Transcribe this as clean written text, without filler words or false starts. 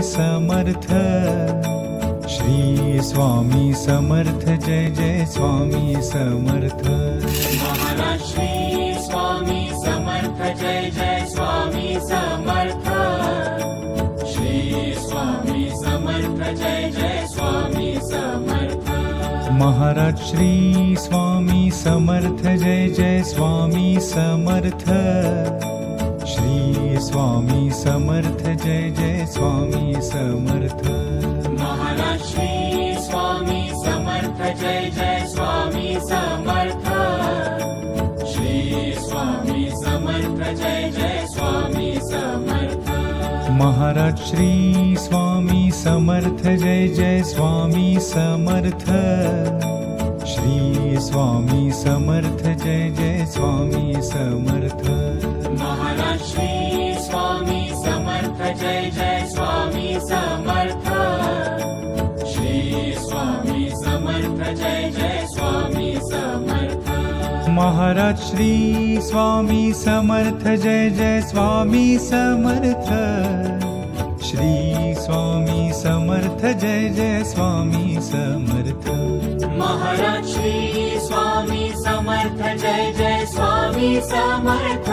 Samarth, Shri Swami Samarth, Jai Jai Swami Samarth. Maharaj Shri Swami Samarth, Jai Jai Swami Samarth. Shri Swami Samarth, Jai Jai Swami Samarth. Maharaj Shri Swami Samarth, Jai Jai Swami Samarth. Shri Swami Samarth, Jai Jai Swami Samarth. Maharaj Shri Swami Samarth, Jai Jai Swami Samarth. Shri Swami Samarth, Jai Jai Swami Samarth. Maharaj Shri Swami Samarth, Jai Jai Swami Samarth. Shri Swami Samarth, Jai Jai Swami Samarth. Maharaj Shri Swami Samarth, Jai Jai Swami Samarth. Shri Swami Samarth, Jai Jai Swami Samarth. Maharaj Shri Swami Samarth, Jai Jai Swami Samarth. Shri Swami Samarth, Jai Jai Swami Samarth. Maharaj Shri Swami Samarth, Jai Jai Swami Samarth.